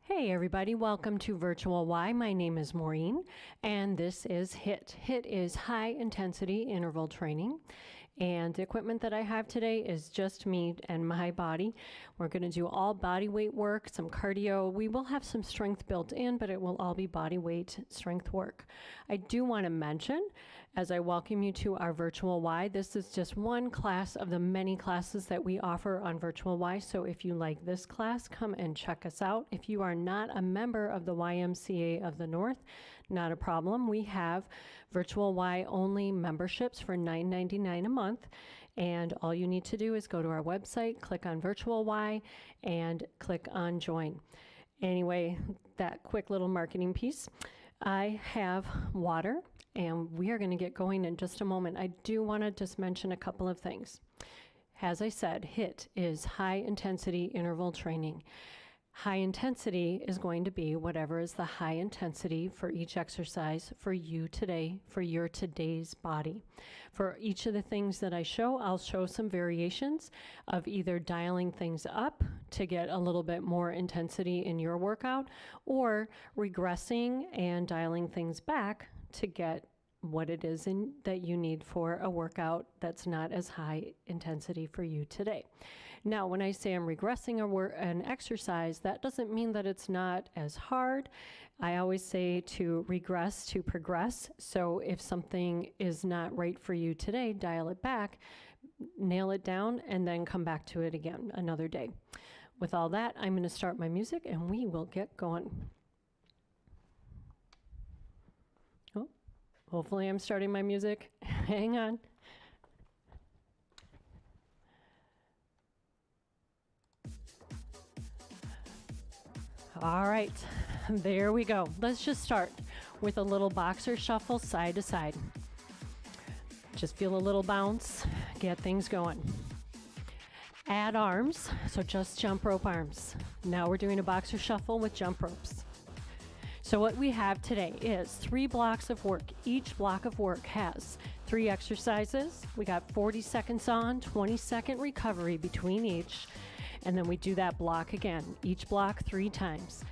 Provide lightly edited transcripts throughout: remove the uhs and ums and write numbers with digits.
Hey everybody, welcome to Virtual Y. My name is Maureen and this is HIIT. HIIT is high intensity interval training, and the equipment that I have today is just me and my body. We're going to do all body weight work, some cardio. We will have some strength built in, but it will all be body weight strength work. I do want to mention, as I welcome you to our Virtual Y, this is just one class of the many classes that we offer on Virtual Y. So if you like this class, come and check us out. If you are not a member of the YMCA of the North, not a problem. We have Virtual Y only memberships for $9.99 a month. And all you need to do is go to our website, click on Virtual Y, and click on Join. Anyway, that quick little marketing piece. I have water, and we are going to get going in just a moment. I do want to just mention a couple of things. As I said, HIIT is high intensity interval training. High intensity is going to be whatever is the high intensity for each exercise for you today, for your today's body. For each of the things that I show, I'll show some variations of either dialing things up to get a little bit more intensity in your workout, or regressing and dialing things back to get what it is that you need for a workout that's not as high intensity for you today. Now, when I say I'm regressing an exercise, that doesn't mean that it's not as hard. I always say to regress to progress. So if something is not right for you today, dial it back, nail it down, and then come back to it again another day. With all that, I'm going to start my music and we will get going. Oh, hopefully I'm starting my music. Hang on. All right, there we go. Let's just start with a little boxer shuffle side to side. Just feel a little bounce, get things going. Add arms, so just jump rope arms. Now we're doing a boxer shuffle with jump ropes. So what we have today is 3 blocks of work. Each block of work has 3 exercises. We got 40 seconds on, 20-second recovery between each. And then we do that block again, each block 3 times.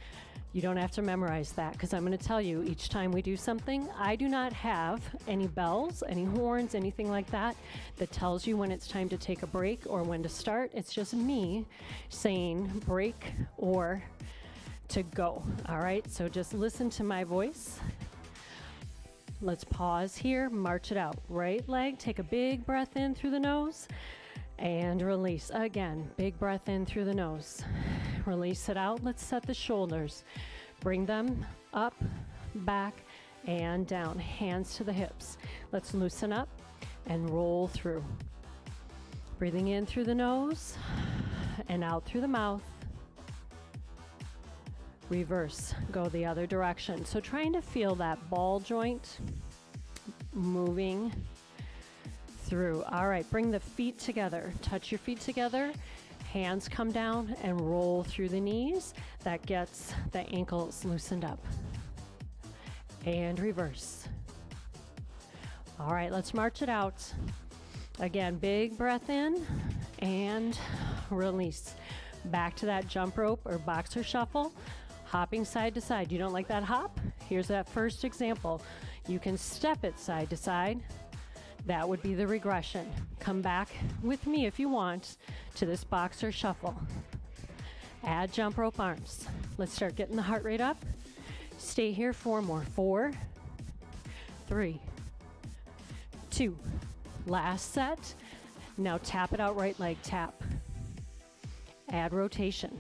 You don't have to memorize that, because I'm going to tell you each time we do something, I do not have any bells, any horns, anything like that tells you when it's time to take a break or when to start. It's just me saying break or to go. All right, so just listen to my voice. Let's pause here, march it out. Right leg, take a big breath in through the nose. And release. Again, big breath in through the nose. Release it out. Let's set the shoulders. Bring them up, back, and down. Hands to the hips. Let's loosen up and roll through. Breathing in through the nose and out through the mouth. Reverse. Go the other direction. So trying to feel that ball joint moving through. All right, bring the feet together. Touch your feet together. Hands come down and roll through the knees. That gets the ankles loosened up. And reverse. All right, let's march it out. Again, big breath in and release. Back to that jump rope or boxer shuffle, hopping side to side. You don't like that hop? Here's that first example. You can step it side to side. That would be the regression. Come back with me if you want to this boxer shuffle. Add jump rope arms. Let's start getting the heart rate up. Stay here 4 more. 4, 3, 2. Last set. Now tap it out, right leg tap. Add rotation.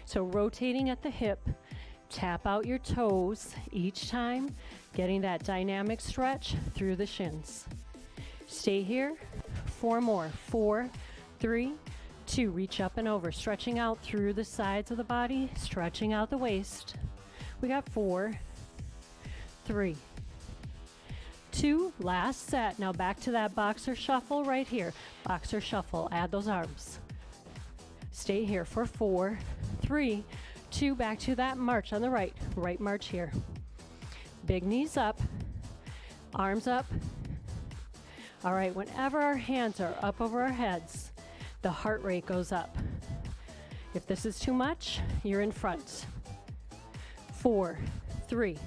So rotating at the hip, tap out your toes each time, getting that dynamic stretch through the shins. Stay here, 4 more. 4, 3, 2, reach up and over, stretching out through the sides of the body, stretching out the waist. We got 4, 3, 2, last set. Now back to that boxer shuffle right here. Boxer shuffle, add those arms. Stay here for 4, 3, 2, back to that march on the right. Right march here. Big knees up, arms up. All right, whenever our hands are up over our heads, the heart rate goes up. If this is too much, you're in front. 4, 3,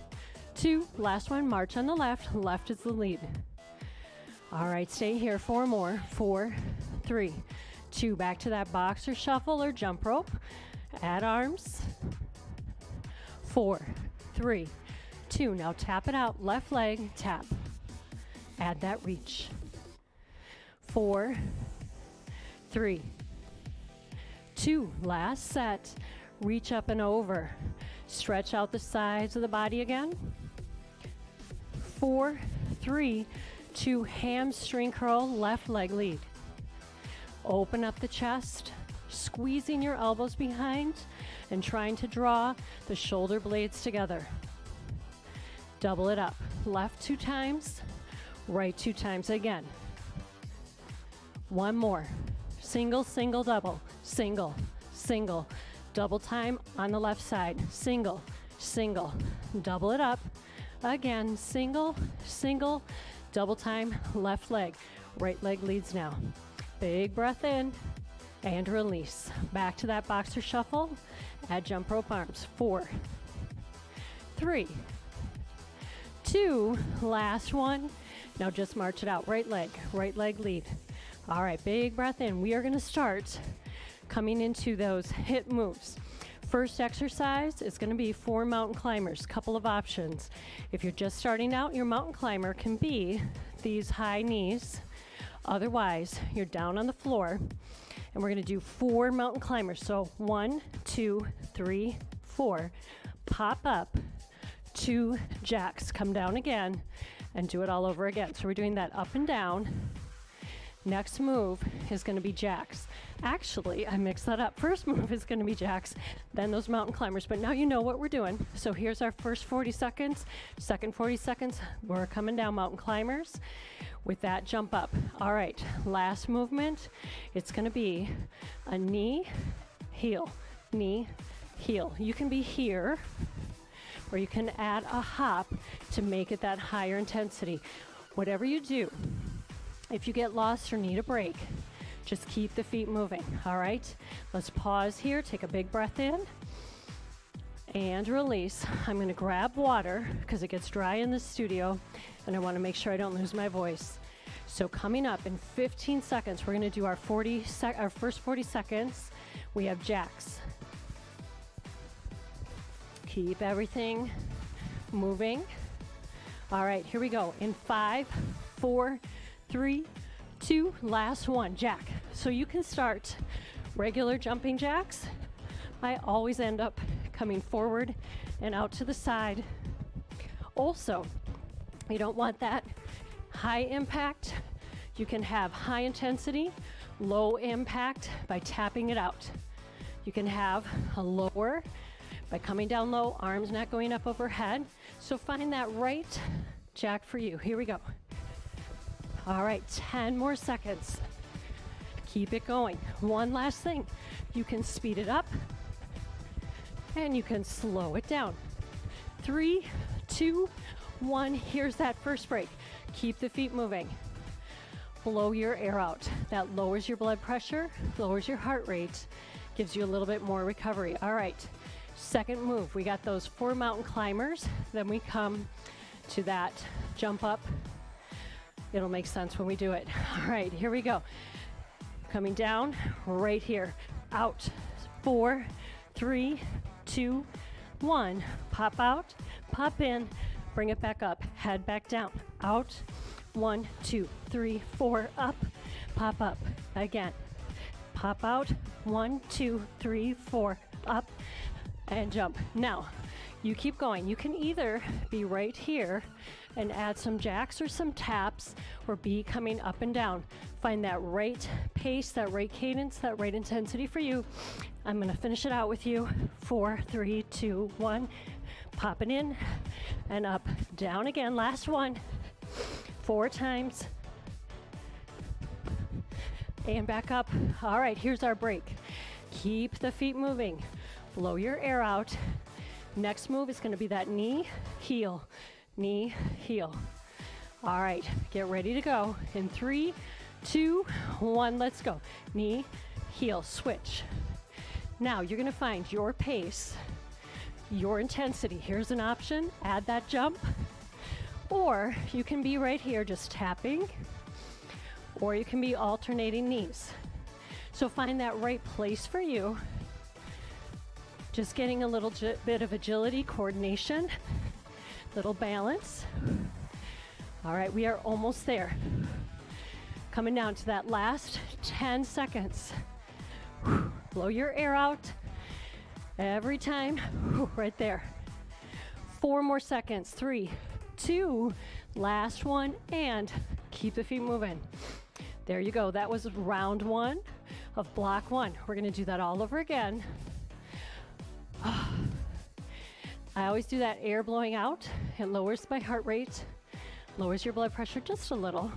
2, last one, march on the left. Left is the lead. All right, stay here, 4 more. 4, 3, 2, back to that boxer shuffle or jump rope. Add arms. 4, 3, 2, now tap it out, left leg, tap. Add that reach. 4, 3, 2, last set. Reach up and over. Stretch out the sides of the body again. 4, 3, 2, hamstring curl, left leg lead. Open up the chest, squeezing your elbows behind and trying to draw the shoulder blades together. Double it up. Left 2 times, right 2 times again. 1 more. Single, single, double. Single, single. Double time on the left side. Single, single. Double it up. Again, single, single. Double time, left leg. Right leg leads now. Big breath in and release. Back to that boxer shuffle. Add jump rope arms. 4, 3, 2, last one. Now just march it out. Right leg lead. All right, big breath in. We are going to start coming into those HIIT moves. First exercise is going to be 4 mountain climbers. Couple of options. If you're just starting out, your mountain climber can be these high knees. Otherwise, you're down on the floor, and we're going to do 4 mountain climbers. So 1, 2, 3, 4. Pop up, 2 jacks. Come down again, and do it all over again. So we're doing that up and down. Next move is going to be jacks. Actually, I mixed that up. First move is going to be jacks, then those mountain climbers. But now you know what we're doing. So here's our first 40 seconds. Second 40 seconds, we're coming down mountain climbers with that jump up. All right, last movement, it's going to be a knee, heel, knee, heel. You can be here, or you can add a hop to make it that higher intensity. Whatever you do, if you get lost or need a break, just keep the feet moving, all right? Let's pause here, take a big breath in, and release. I'm gonna grab water, because it gets dry in the studio, and I wanna make sure I don't lose my voice. So coming up in 15 seconds, we're gonna do our first 40 seconds. We have jacks. Keep everything moving. All right, here we go. In 5, 4, 3, 2, last one, jack. So you can start regular jumping jacks. I always end up coming forward and out to the side. Also, you don't want that high impact. You can have high intensity, low impact by tapping it out. You can have a lower by coming down low, arms not going up overhead. So find that right jack for you. Here we go. All right, 10 more seconds. Keep it going. One last thing. You can speed it up and you can slow it down. 3, 2, 1. Here's that first break. Keep the feet moving. blow your air out. That lowers your blood pressure, lowers your heart rate, gives you a little bit more recovery. All right, second move. We got those 4 mountain climbers. Then we come to that jump up. It'll make sense when we do it. All right, here we go. Coming down right here. Out. 4, 3, 2, 1. Pop out, pop in, bring it back up, head back down. Out. 1, 2, 3, 4, up, pop up. Again. Pop out. 1, 2, 3, 4, up, and jump. Now, you keep going. You can either be right here and add some jacks or some taps, or be coming up and down. Find that right pace, that right cadence, that right intensity for you. I'm gonna finish it out with you. 4, 3, 2, 1. Pop it in and up, down again. Last one. 4 times. And back up. All right, here's our break. Keep the feet moving. Blow your air out. Next move is gonna be that knee, heel, knee, heel. All right, get ready to go. In 3, 2, 1, let's go. Knee, heel, switch. Now you're gonna find your pace, your intensity. Here's an option, add that jump, or you can be right here just tapping, or you can be alternating knees. So find that right place for you. Just getting a little bit of agility, coordination, little balance. All right, we are almost there. Coming down to that last 10 seconds. Blow your air out every time, right there. 4 more seconds, 3, 2, last one, and keep the feet moving. There you go, that was round 1 of block 1. We're gonna do that all over again. I always do that air blowing out. It lowers my heart rate, lowers your blood pressure just a little,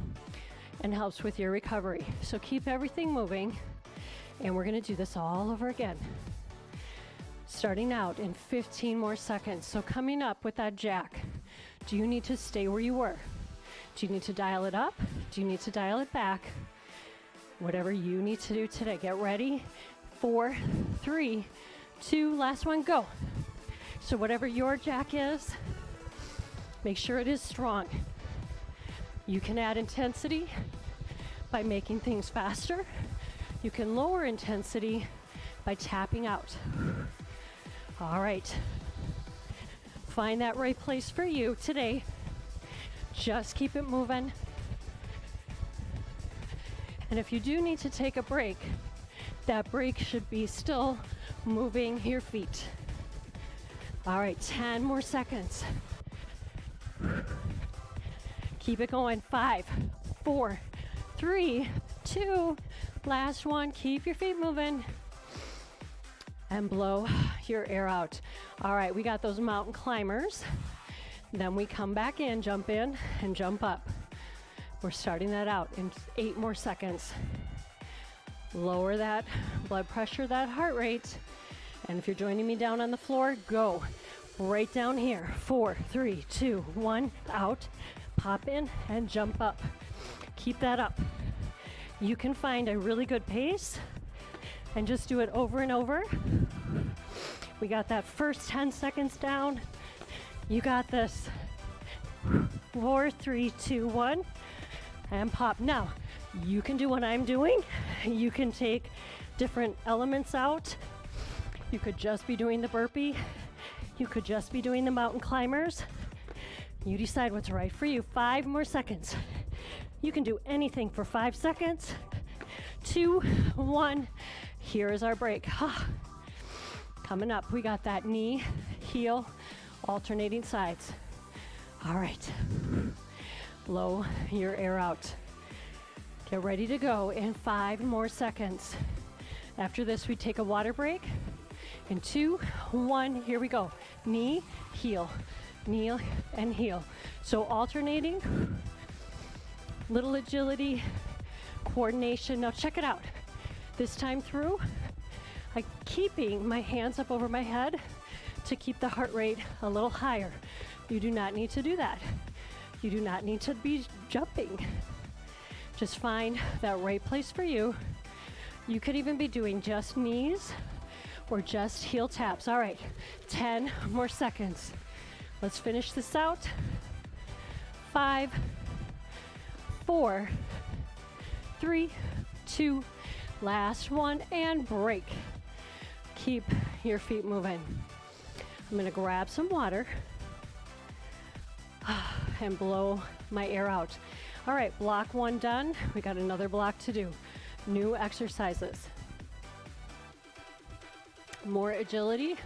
and helps with your recovery. So keep everything moving, and we're gonna do this all over again. Starting out in 15 more seconds. So coming up with that jack, do you need to stay where you were? Do you need to dial it up? Do you need to dial it back? Whatever you need to do today. Get ready. 4, 3, 2, last one, go. So whatever your jack is, make sure it is strong. You can add intensity by making things faster. You can lower intensity by tapping out. All right. Find that right place for you today. Just keep it moving. And if you do need to take a break, that break should be still moving your feet. All right, 10 more seconds. Keep it going. 5, 4, 3, 2, last one. Keep your feet moving and blow your air out. All right, we got those mountain climbers. Then we come back in, jump in and jump up. We're starting that out in 8 more seconds. Lower that blood pressure, that heart rate. And if you're joining me down on the floor, go right down here. 4, 3, 2, 1, out. Pop in and jump up. Keep that up. You can find a really good pace and just do it over and over. We got that first 10 seconds down. You got this. 4, 3, 2, 1, and pop. Now, you can do what I'm doing. You can take different elements out. You could just be doing the burpee. You could just be doing the mountain climbers. You decide what's right for you. 5 more seconds. You can do anything for 5 seconds. 2, 1. Here is our break. Coming up, we got that knee, heel, alternating sides. All right. Blow your air out. Get ready to go in 5 more seconds. After this, we take a water break. In 2, 1, here we go. Knee, heel, knee, and heel. So alternating, little agility, coordination. Now check it out. This time through, I'm keeping my hands up over my head to keep the heart rate a little higher. You do not need to do that. You do not need to be jumping. Just find that right place for you. You could even be doing just knees or just heel taps. All right, 10 more seconds. Let's finish this out. 5, 4, 3, 2, last one, and break. Keep your feet moving. I'm gonna grab some water and blow my air out. All right, block one done. We got another block to do. New exercises. More agility,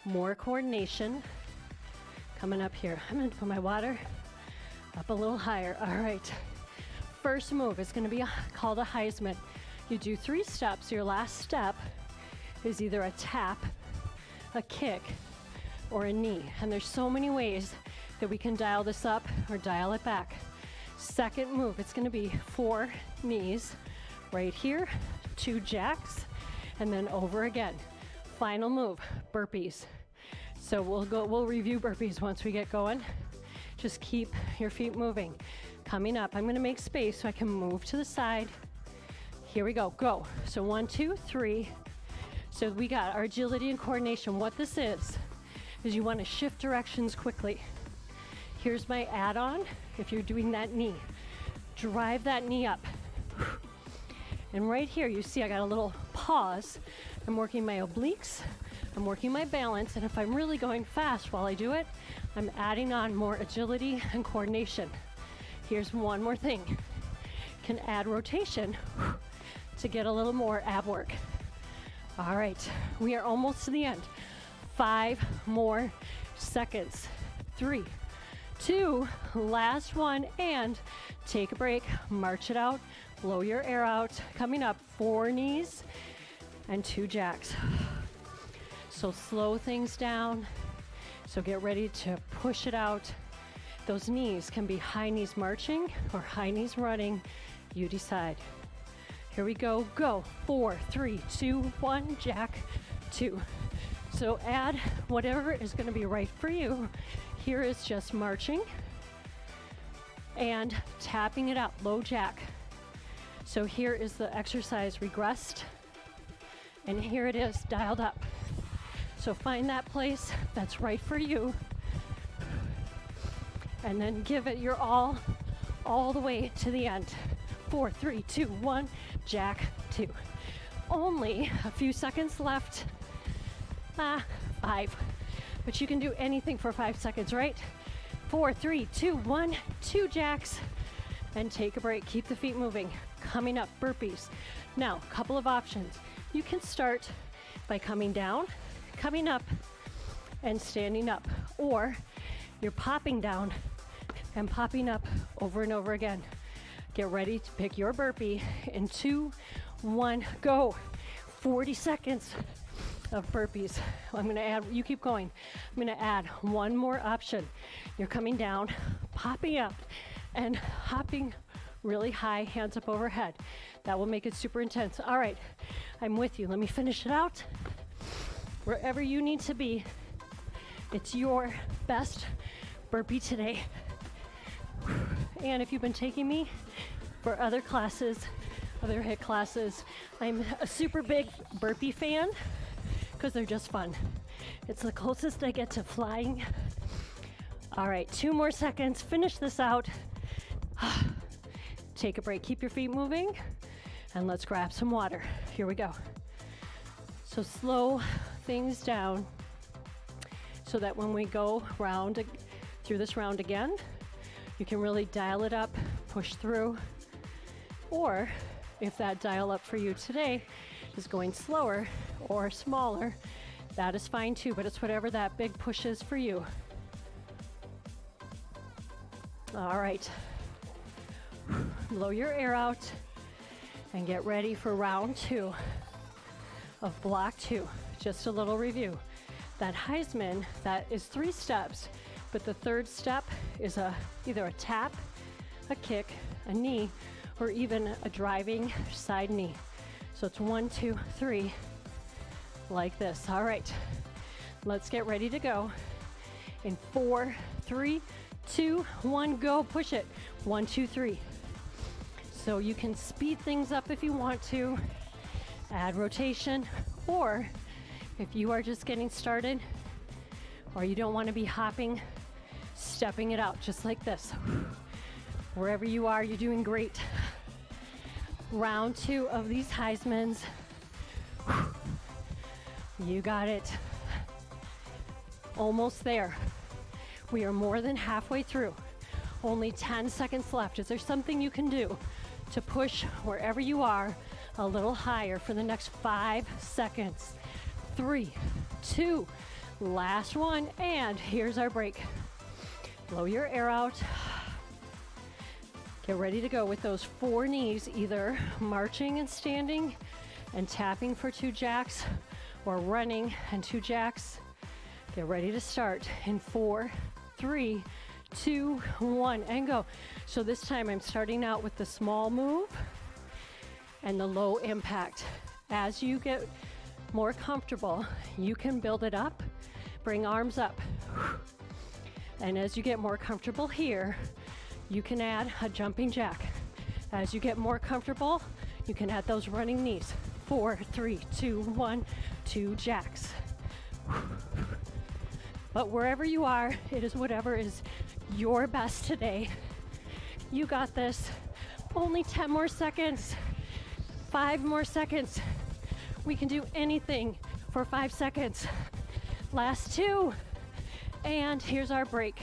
more coordination. Coming up here. I'm gonna put my water up a little higher. All right. First move is gonna be called a Heisman. You do 3 steps. Your last step is either a tap, a kick, or a knee. And there's so many ways that we can dial this up or dial it back. Second move, it's gonna be 4 knees right here, 2 jacks, and then over again. Final move, burpees. So we'll review burpees once we get going. Just keep your feet moving. Coming up, I'm gonna make space so I can move to the side. Here we go, go. So 1, 2, 3. So we got our agility and coordination. What this is you wanna shift directions quickly. Here's my add-on. If you're doing that knee, drive that knee up. And right here, you see I got a little pause. I'm working my obliques, I'm working my balance, and if I'm really going fast while I do it, I'm adding on more agility and coordination. Here's one more thing. Can add rotation to get a little more ab work. All right, we are almost to the end. 5 more seconds. 3, 2, last one, and take a break, march it out, blow your air out. Coming up, 4 knees and 2 jacks. So slow things down. So get ready to push it out. Those knees can be high knees marching or high knees running. You decide. Here we go, go. 4, 3, 2, 1, jack, 2. So add whatever is gonna be right for you. Here is just marching and tapping it out, low jack. So here is the exercise regressed, and here it is dialed up. So find that place that's right for you, and then give it your all the way to the end. 4, 3, 2, 1, jack, 2. Only a few seconds left. 5. But you can do anything for 5 seconds, right? 4, 3, 2, 1, 2 jacks, and take a break. Keep the feet moving. Coming up, burpees. Now, a couple of options. You can start by coming down, coming up, and standing up. Or you're popping down and popping up over and over again. Get ready to pick your burpee in 2, 1, go. 40 seconds of burpees. I'm gonna add, you keep going. I'm gonna add one more option. You're coming down, popping up, and hopping really high, hands up overhead. That will make it super intense. All right, I'm with you. Let me finish it out. Wherever you need to be, it's your best burpee today. And if you've been taking me for other classes, other HIIT classes, I'm a super big burpee fan because they're just fun. It's the closest I get to flying. All right, 2 more seconds. Finish this out. Take a break. Keep your feet moving, and let's grab some water. Here we go. So slow things down so that when we go round through this round again, you can really dial it up, push through. Or if that dial up for you today is going slower or smaller, that is fine too, but it's whatever that big push is for you. All right. Blow your air out and get ready for round 2 of block 2. Just a little review. That Heisman, that is 3 steps, but the 3rd step is either a tap, a kick, a knee, or even a driving side knee. So it's 1, 2, 3, like this. All right, let's get ready to go. In 4, 3, 2, 1, go. Push it. 1, 2, 3. So you can speed things up if you want to, add rotation, or if you are just getting started, or you don't want to be hopping, stepping it out just like this. Wherever you are, you're doing great. Round 2 of these Heismans. You got it. Almost there. We are more than halfway through. Only 10 seconds left. Is there something you can do to push wherever you are a little higher for the next 5 seconds? 3, 2, last one, and here's our break. Blow your air out. Get ready to go with those 4 knees, either marching and standing and tapping for 2 jacks, or running and 2 jacks. Get ready to start in 4, 3, 2, 1, and go. So this time I'm starting out with the small move and the low impact. As you get more comfortable, you can build it up, bring arms up. And as you get more comfortable here, you can add a jumping jack. As you get more comfortable, you can add those running knees. 4, 3, 2, 1, 2 jacks. But wherever you are, it is whatever is your best today. You got this. Only 10 more seconds. 5 more seconds. We can do anything for 5 seconds. Last 2. And here's our break.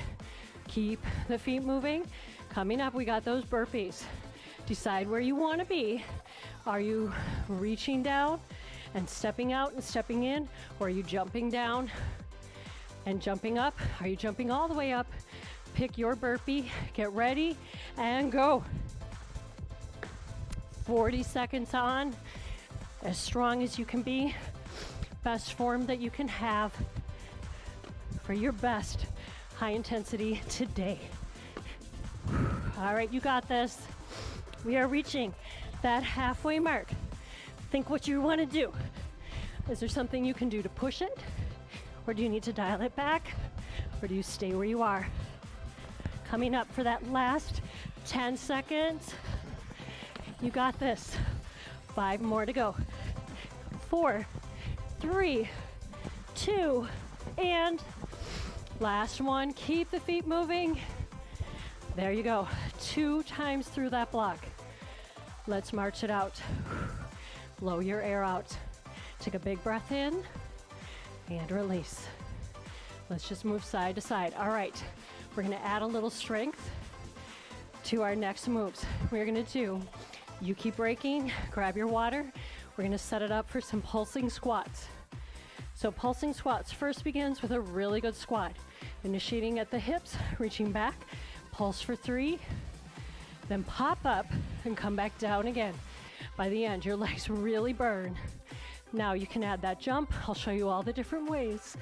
Keep the feet moving. Coming up, we got those burpees. Decide where you want to be. Are you reaching down and stepping out and stepping in? Or are you jumping down and jumping up? Are you jumping all the way up? Pick your burpee, get ready, and go. 40 seconds on, as strong as you can be. Best form that you can have for your best high intensity today. All right, you got this. We are reaching that halfway mark. Think what you want to do. Is there something you can do to push it? Or do you need to dial it back? Or do you stay where you are? Coming up for that last 10 seconds. You got this. 5 more to go. 4, 3, 2, and last one. Keep the feet moving. There you go. 2 times through that block. Let's march it out. Blow your air out. Take a big breath in and release. Let's just move side to side. All right, we're gonna add a little strength to our next moves. We're gonna do, you keep breaking, grab your water. We're gonna set it up for some pulsing squats. So pulsing squats first begins with a really good squat. Initiating at the hips, reaching back, pulse for 3, then pop up and come back down again. By the end, your legs really burn. Now you can add that jump. I'll show you all the different ways,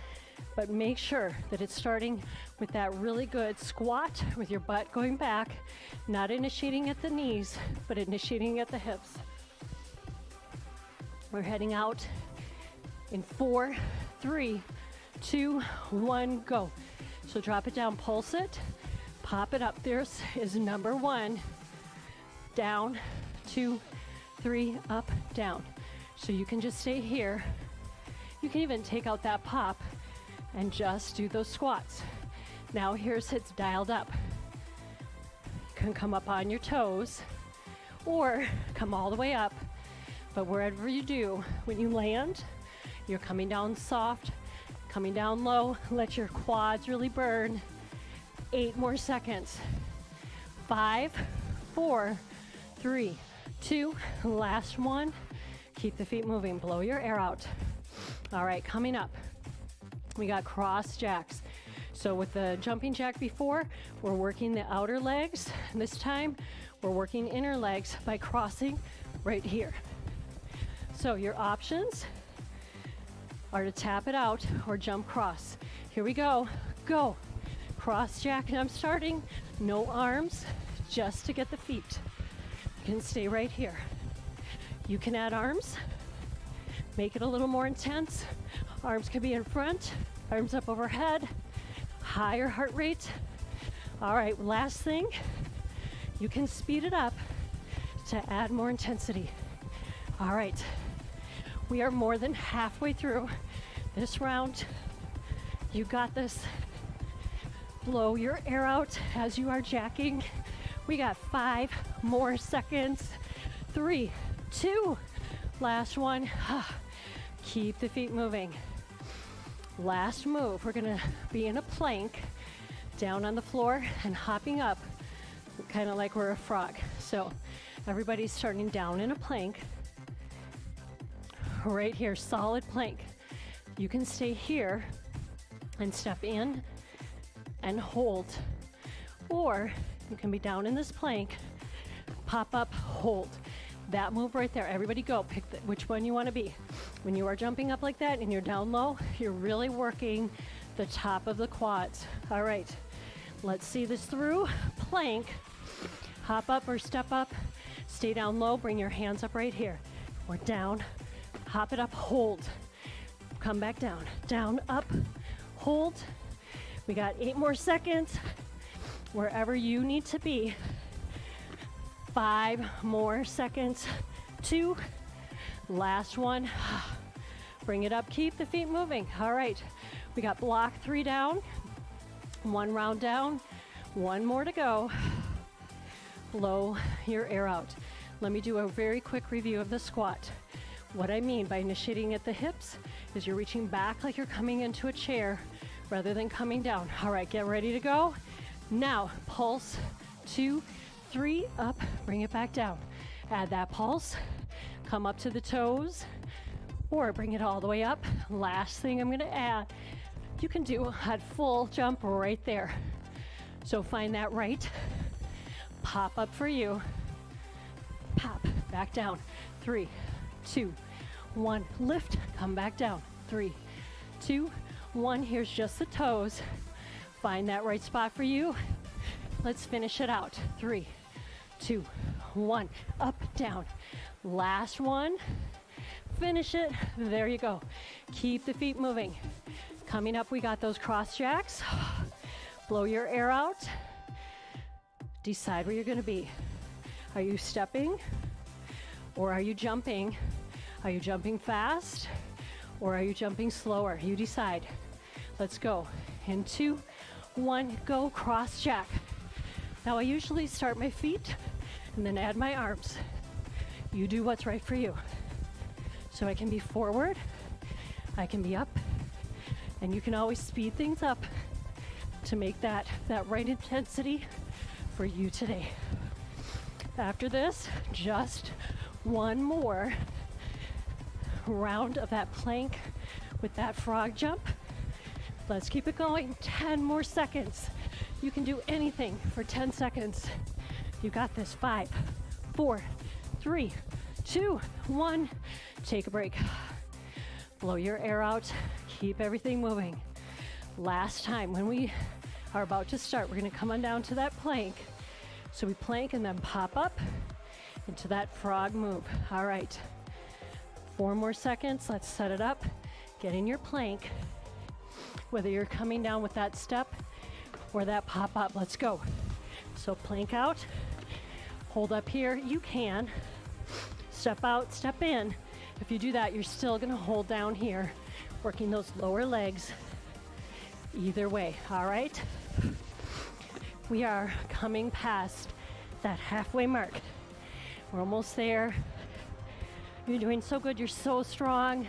but make sure that it's starting with that really good squat with your butt going back, not initiating at the knees, but initiating at the hips. We're heading out in 4, 3, 2, 1, go. So drop it down, pulse it, pop it up. This is number 1. Down, 2, 3, up, down. So you can just stay here. You can even take out that pop and just do those squats. Now here's it's dialed up. You can come up on your toes or come all the way up. But wherever you do, when you land, you're coming down soft, coming down low. Let your quads really burn. 8 more seconds. 5, 4, 3, 2, last one. Keep the feet moving, blow your air out. All right, coming up, we got cross jacks. So with the jumping jack before, we're working the outer legs. This time, we're working inner legs by crossing right here. So your options are to tap it out or jump cross. Here we go, go. Cross jack, and I'm starting, no arms, just to get the feet. You can stay right here. You can add arms, make it a little more intense. Arms can be in front, arms up overhead, higher heart rate. All right, last thing, you can speed it up to add more intensity. All right, we are more than halfway through this round. You got this. Blow your air out as you are jacking. We got 5 more seconds. 3, 2, last one. Keep the feet moving. Last move, we're gonna be in a plank, down on the floor and hopping up, kind of like we're a frog. So everybody's starting down in a plank. Right here, solid plank. You can stay here and step in and hold. Or you can be down in this plank, pop up, hold. That move right there, everybody go, pick which one you want to be. When you are jumping up like that and you're down low, you're really working the top of the quads. All right, let's see this through. Plank, hop up or step up, stay down low, bring your hands up right here. We're down, hop it up, hold. Come back down, down, up, hold. We got 8 more seconds, wherever you need to be. 5 more seconds, 2, last one. Bring it up, keep the feet moving. All right, we got block 3 down, 1 round down, 1 more to go. Blow your air out. Let me do a very quick review of the squat. What I mean by initiating at the hips is you're reaching back like you're coming into a chair rather than coming down. All right, get ready to go. Now, pulse, 2, 3, up, bring it back down. Add that pulse, come up to the toes, or bring it all the way up. Last thing I'm gonna add, you can do a full jump right there. So find that right, pop up for you, pop, back down. 3, 2, 1, lift, come back down. 3, 2, 1, here's just the toes. Find that right spot for you. Let's finish it out. 3, 2, 1, up, down. Last one, finish it. There you go. Keep the feet moving. Coming up, we got those cross jacks. Blow your air out. Decide where you're gonna be. Are you stepping or are you jumping? Are you jumping fast or are you jumping slower? You decide. Let's go. In 2, 1, go, cross jack. Now I usually start my feet and then add my arms. You do what's right for you. So I can be forward, I can be up, and you can always speed things up to make that right intensity for you today. After this, just 1 more round of that plank with that frog jump. Let's keep it going. 10 more seconds. You can do anything for 10 seconds. You got this. 5, 4, 3, 2, 1. Take a break. Blow your air out. Keep everything moving. Last time, when we are about to start, we're gonna come on down to that plank. So we plank and then pop up into that frog move. All right. 4 more seconds. Let's set it up. Get in your plank. Whether you're coming down with that step or that pop up, let's go. So plank out, hold up here. You can step out, step in. If you do that, you're still gonna hold down here, working those lower legs either way. All right, we are coming past that halfway mark. We're almost there. You're doing so good, you're so strong.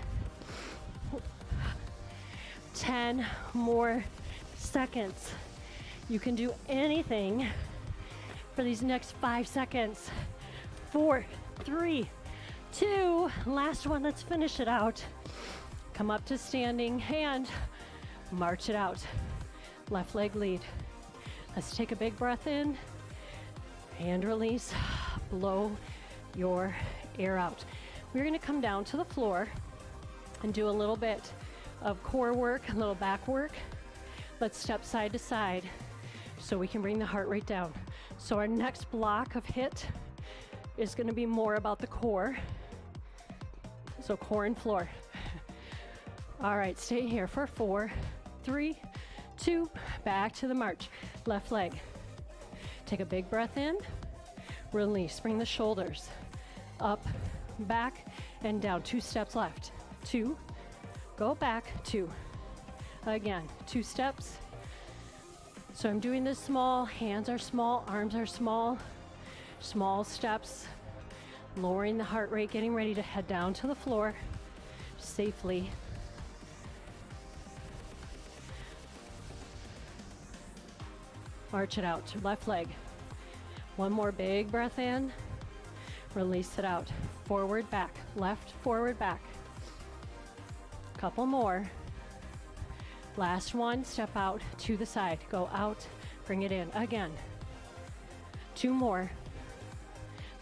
10 more seconds. You can do anything for these next 5 seconds. 4, 3, 2, last one, let's finish it out. Come up to standing and march it out. Left leg lead. Let's take a big breath in and release. Blow your air out. We're gonna come down to the floor and do a little bit of core work, a little back work. Let's step side to side so we can bring the heart rate down. So our next block of HIIT is gonna be more about the core. So core and floor. All right, stay here for 4, 3, 2, back to the march. Left leg. Take a big breath in, release. Bring the shoulders up, back, and down. 2 steps left. 2, go back, 2. Again, 2 steps. So I'm doing this small, hands are small, arms are small, small steps, lowering the heart rate, getting ready to head down to the floor safely. Arch it out, left leg. One more big breath in, release it out. Forward, back, left, forward, back. Couple more. Last one, step out to the side. Go out, bring it in. Again. 2 more.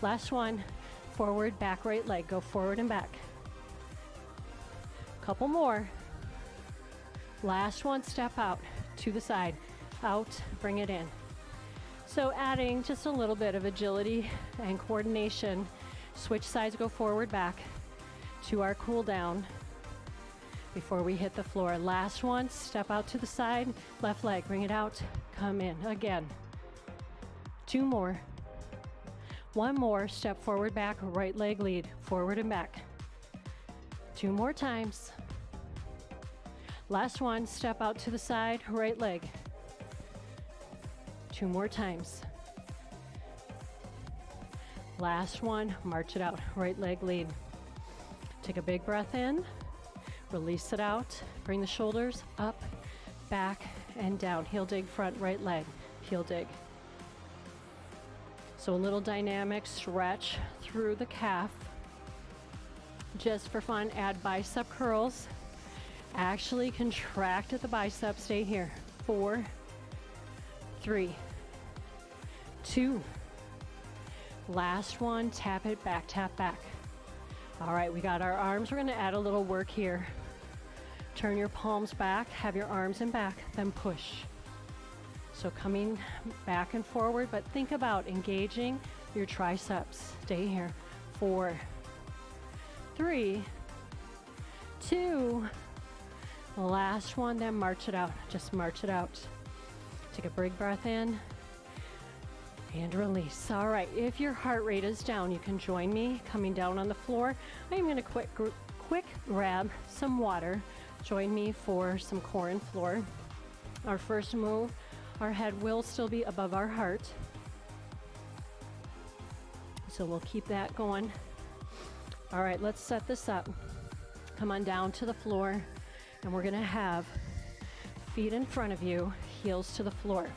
Last one, forward, back, right leg. Go forward and back. Couple more. Last one, step out to the side. Out, bring it in. So adding just a little bit of agility and coordination. Switch sides, go forward, back to our cool down before we hit the floor. Last one, step out to the side, left leg, bring it out, come in. Again. 2 more. 1 more, step forward, back, right leg lead, forward and back. 2 more times. Last one, step out to the side, right leg. 2 more times. Last one, march it out, right leg lead. Take a big breath in. Release it out, bring the shoulders up, back, and down. Heel dig front, right leg, heel dig. So a little dynamic stretch through the calf. Just for fun, add bicep curls. Actually contract at the bicep, stay here. 4, 3, 2. Last one, tap it back, tap back. All right, we got our arms. We're gonna add a little work here. Turn your palms back, have your arms in back, then push. So coming back and forward, but think about engaging your triceps. Stay here. 4, 3, 2. Last one, then march it out. Just march it out. Take a big breath in and release. All right, if your heart rate is down, you can join me coming down on the floor. I'm gonna quick grab some water. Join me for some core and floor. Our first move, our head will still be above our heart. So we'll keep that going. All right, let's set this up. Come on down to the floor, and we're gonna have feet in front of you, heels to the floor.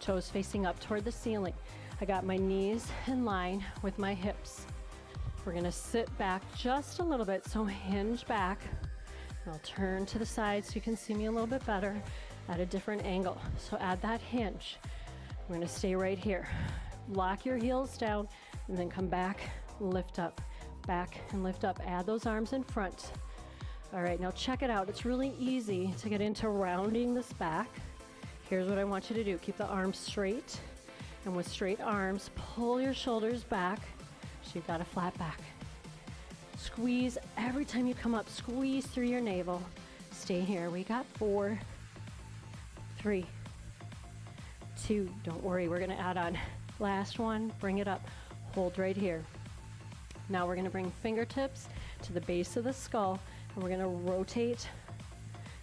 Toes facing up toward the ceiling. I got my knees in line with my hips. We're gonna sit back just a little bit, so hinge back. I'll turn to the side so you can see me a little bit better at a different angle. So add that hinge. We're gonna stay right here. Lock your heels down and then come back, lift up, back and lift up. Add those arms in front. All right, now check it out. It's really easy to get into rounding this back. Here's what I want you to do. Keep the arms straight, and with straight arms, pull your shoulders back so you've got a flat back. Squeeze every time you come up, squeeze through your navel. Stay here. We got 4, 3, 2. Don't worry, we're gonna add on. Last one, bring it up. Hold right here. Now we're gonna bring fingertips to the base of the skull, and we're gonna rotate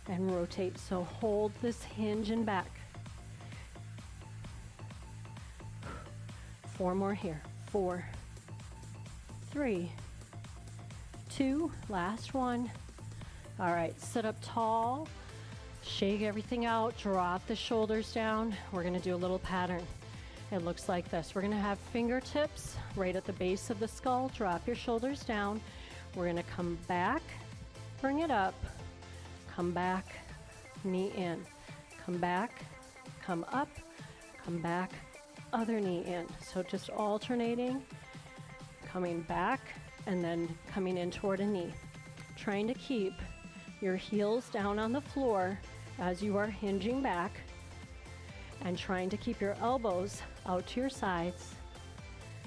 and rotate. So hold this hinge and back. 4 more here. 4, 3, 2, last one. All right, sit up tall, shake everything out, drop the shoulders down. We're gonna do a little pattern. It looks like this. We're gonna have fingertips right at the base of the skull. Drop your shoulders down. We're gonna come back, bring it up, come back, knee in, come back, come up, come back, other knee in. So just alternating, coming back, and then coming in toward a knee. Trying to keep your heels down on the floor as you are hinging back, and trying to keep your elbows out to your sides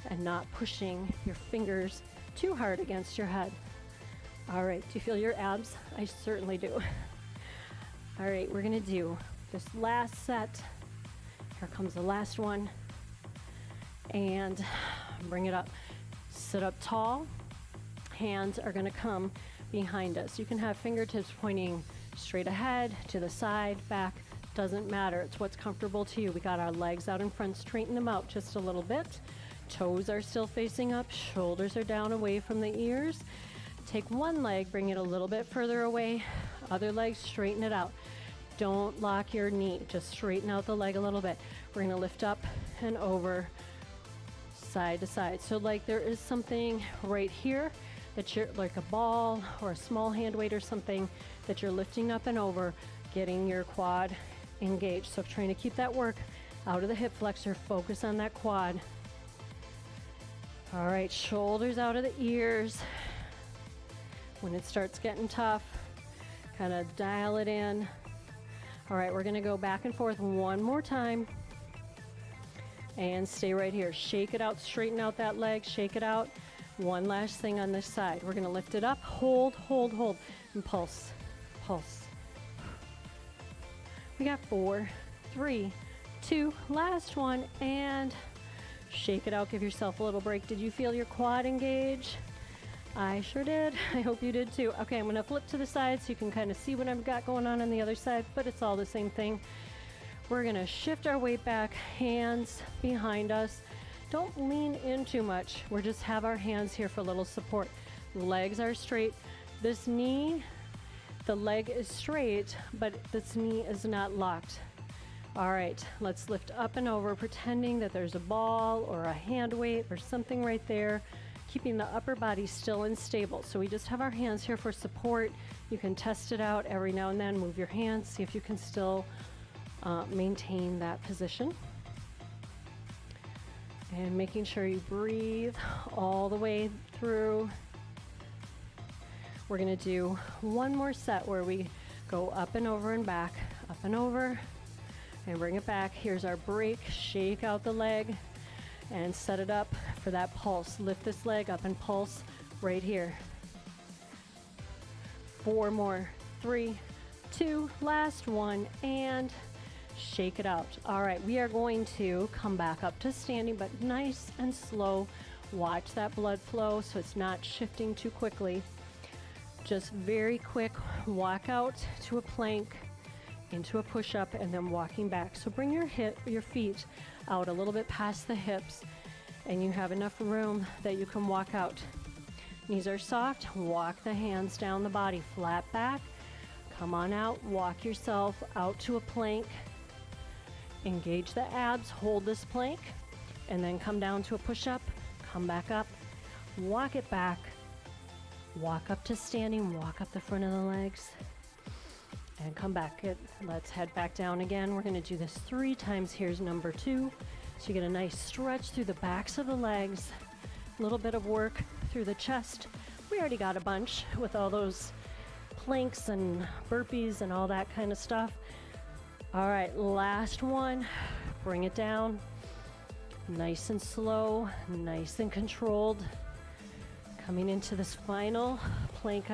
and not pushing your fingers too hard against your head. All right, do you feel your abs? I certainly do. All right, we're gonna do this last set. Here comes the last one. and bring it up. Sit up tall. Hands are gonna come behind us. You can have fingertips pointing straight ahead, to the side, back, doesn't matter. It's what's comfortable to you. We got our legs out in front, straighten them out just a little bit. Toes are still facing up, shoulders are down away from the ears. Take one leg, bring it a little bit further away. Other leg, straighten it out. Don't lock your knee, just straighten out the leg a little bit. We're gonna lift up and over, side to side. So like there is something right here that you're, like a ball or a small hand weight or something that you're lifting up and over, getting your quad engaged. So trying to keep that work out of the hip flexor, focus on that quad. All right, shoulders out of the ears. When it starts getting tough, kind of dial it in. All right, we're gonna go back and forth one more time. And stay right here. Shake it out, straighten out that leg, shake it out. One last thing on this side. We're gonna lift it up, hold, hold, hold, and pulse, pulse. We got 4, 3, 2, last one, and shake it out, give yourself a little break. Did you feel your quad engage? I sure did. I hope you did too. Okay, I'm gonna flip to the side so you can kind of see what I've got going on the other side, but it's all the same thing. We're gonna shift our weight back, hands behind us. Don't lean in too much. We're just have our hands here for a little support. Legs are straight. This knee, the leg is straight, but this knee is not locked. All right, let's lift up and over, pretending that there's a ball or a hand weight or something right there, keeping the upper body still and stable. So we just have our hands here for support. You can test it out every now and then, move your hands, see if you can still maintain that position. And making sure you breathe all the way through. We're gonna do one more set where we go up and over and back, up and over, and bring it back. Here's our break, shake out the leg, and set it up for that pulse. Lift this leg up and pulse right here. 4 more, 3, 2, last one, and shake it out. All right, we are going to come back up to standing, but nice and slow. Watch that blood flow so it's not shifting too quickly. Just very quick, walk out to a plank, into a push-up, and then walking back. So bring your feet out a little bit past the hips, and you have enough room that you can walk out. Knees are soft, walk the hands down the body, flat back. Come on out, walk yourself out to a plank. Engage the abs, hold this plank, and then come down to a push-up, come back up, walk it back, walk up to standing, walk up the front of the legs, and come back. Let's head back down again. We're gonna do this 3 times. Here's number 2. So you get a nice stretch through the backs of the legs, a little bit of work through the chest. We already got a bunch with all those planks and burpees and all that kind of stuff. All right, last one, bring it down. Nice and slow, nice and controlled. Coming into this final plank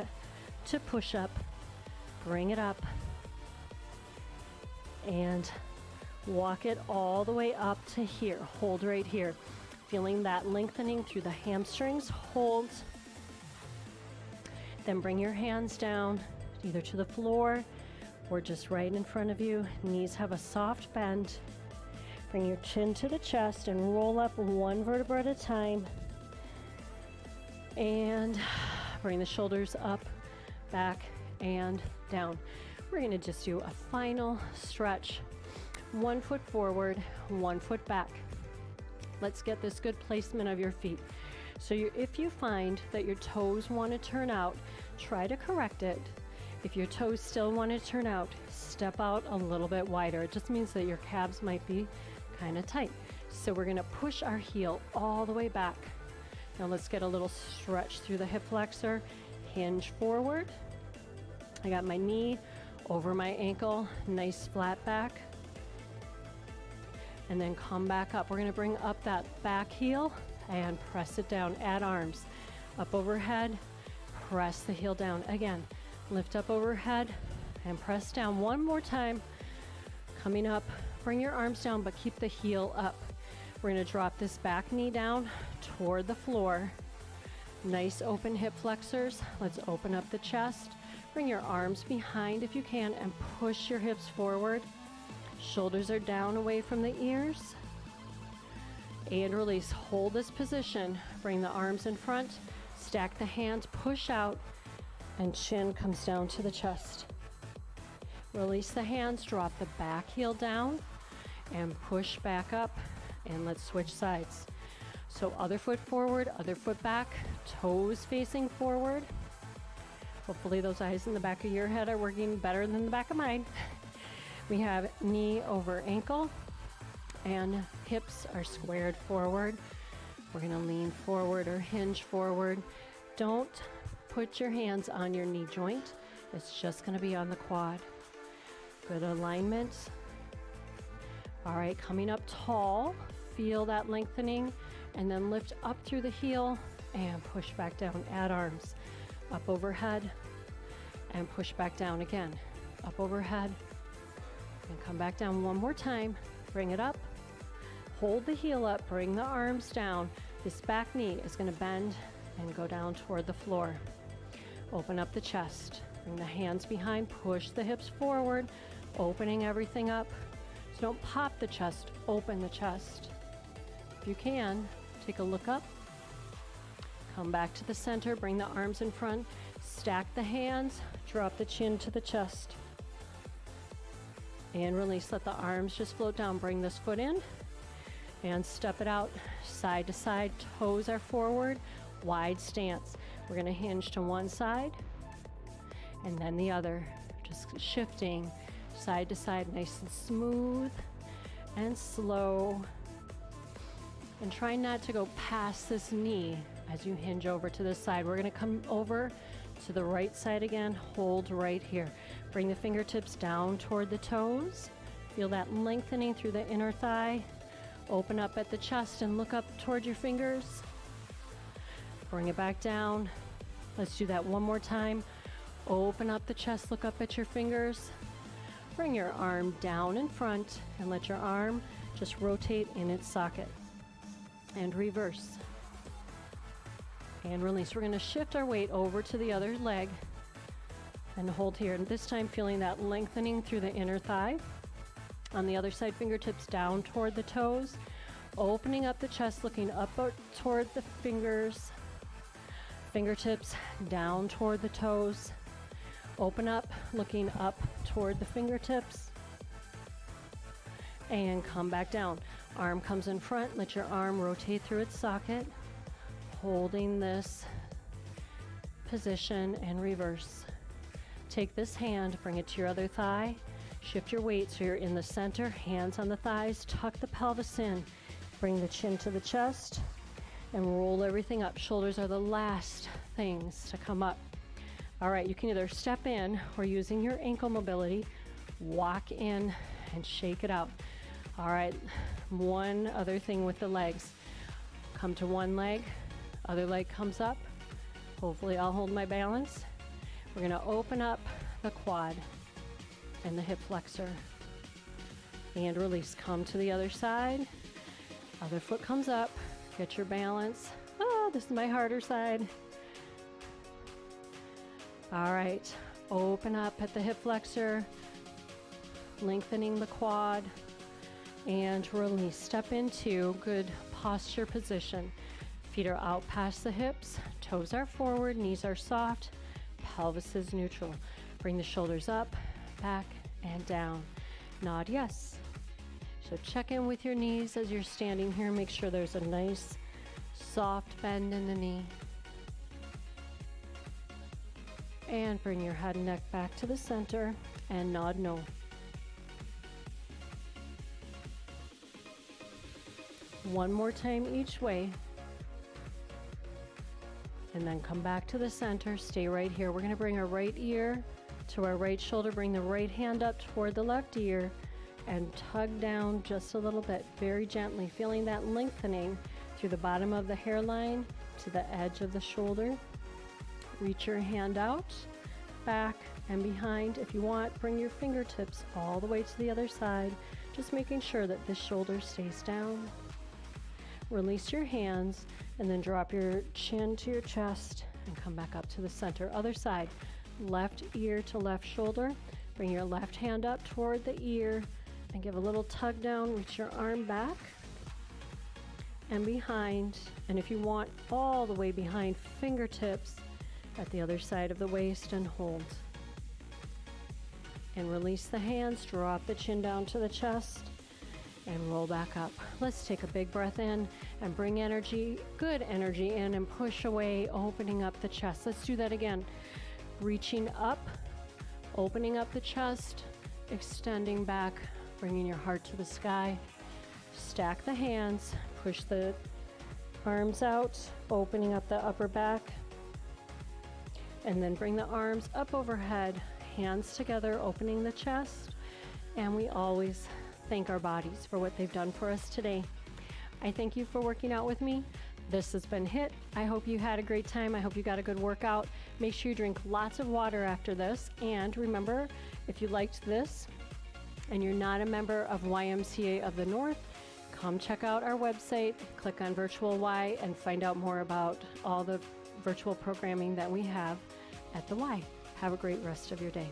to push up, bring it up, and walk it all the way up to here. Hold right here. Feeling that lengthening through the hamstrings, hold. Then bring your hands down, either to the floor or just right in front of you. Knees have a soft bend. Bring your chin to the chest and roll up 1 vertebra at a time. And bring the shoulders up, back, and down. We're gonna just do a final stretch. 1 foot forward, 1 foot back. Let's get this good placement of your feet. So if you find that your toes want to turn out, try to correct it. If your toes still want to turn out, step out a little bit wider. It just means that your calves might be kind of tight. So we're going to push our heel all the way back. Now let's get a little stretch through the hip flexor. Hinge forward. I got my knee over my ankle, nice flat back. And then come back up. We're going to bring up that back heel and press it down. Add arms. Up overhead, press the heel down. Again, lift up overhead and press down. One more time. Coming up, bring your arms down, but keep the heel up. We're going to drop this back knee down toward the floor. Nice open hip flexors. Let's open up the chest. Bring your arms behind if you can and push your hips forward. Shoulders are down away from the ears. And release. Hold this position. Bring the arms in front. Stack the hands. Push out. And chin comes down to the chest. Release the hands. Drop the back heel down. And push back up. And let's switch sides. So other foot forward, other foot back. Toes facing forward. Hopefully those eyes in the back of your head are working better than the back of mine. We have knee over ankle and hips are squared forward. We're going to lean forward or hinge forward. Don't put your hands on your knee joint. It's just going to be on the quad. Good alignment. All right, coming up tall. Feel that lengthening and then lift up through the heel and push back down. Add arms. Up overhead and push back down again. Up overhead and come back down one more time. Bring it up. Hold the heel up. Bring the arms down. This back knee is going to bend and go down toward the floor. Open up the chest. Bring the hands behind. Push the hips forward. Opening everything up. So don't pop the chest. Open the chest. If you can, take a look up. Come back to the center, bring the arms in front, stack the hands, drop the chin to the chest. And release, let the arms just float down. Bring this foot in and step it out side to side. Toes are forward, wide stance. We're gonna hinge to one side and then the other. Just shifting side to side, nice and smooth and slow. And try not to go past this knee as you hinge over to this side. We're going to come over to the right side again. Hold right here. Bring the fingertips down toward the toes. Feel that lengthening through the inner thigh. Open up at the chest and look up toward your fingers. Bring it back down. Let's do that one more time. Open up the chest, look up at your fingers. Bring your arm down in front and let your arm just rotate in its socket. And reverse. And release. We're going to shift our weight over to the other leg and hold here. And this time feeling that lengthening through the inner thigh. On the other side, fingertips down toward the toes. Opening up the chest, looking up toward the fingers. Fingertips down toward the toes. Open up, looking up toward the fingertips. And come back down. Arm comes in front, let your arm rotate through its socket, holding this position and reverse. Take this hand, bring it to your other thigh, shift your weight so you're in the center, hands on the thighs, tuck the pelvis in, bring the chin to the chest, and roll everything up. Shoulders are the last things to come up. All right, you can either step in or using your ankle mobility, walk in and shake it out. All right, one other thing with the legs. Come to one leg, other leg comes up. Hopefully I'll hold my balance. We're gonna open up the quad and the hip flexor. And release, come to the other side. Other foot comes up, get your balance. Oh, this is my harder side. All right, open up at the hip flexor, lengthening the quad. And release. Step into good posture position. Feet are out past the hips, toes are forward, knees are soft, pelvis is neutral. Bring the shoulders up, back, and down. Nod yes. So check in with your knees as you're standing here. Make sure there's a nice soft bend in the knee. And bring your head and neck back to the center and nod no. One more time each way. And then come back to the center. Stay right here. We're going to bring our right ear to our right shoulder. Bring the right hand up toward the left ear and tug down just a little bit, very gently, feeling that lengthening through the bottom of the hairline to the edge of the shoulder. Reach your hand out, back and behind. If you want, bring your fingertips all the way to the other side, just making sure that this shoulder stays down. Release your hands and then drop your chin to your chest and come back up to the center. Other side, left ear to left shoulder. Bring your left hand up toward the ear and give a little tug down. Reach your arm back and behind. And if you want, all the way behind, fingertips at the other side of the waist, and hold. And release the hands, drop the chin down to the chest and roll back up. Let's take a big breath in and bring energy, good energy in, and push away, opening up the chest. Let's do that again. Reaching up, opening up the chest, extending back, bringing your heart to the sky. Stack the hands, push the arms out, opening up the upper back, and then bring the arms up overhead, hands together, opening the chest, and we always thank our bodies for what they've done for us today. I thank you for working out with me. This has been HIIT. I hope you had a great time. I hope you got a good workout. Make sure you drink lots of water after this. And remember, if you liked this and you're not a member of YMCA of the North, come check out our website, click on Virtual Y, and find out more about all the virtual programming that we have at the Y. Have a great rest of your day.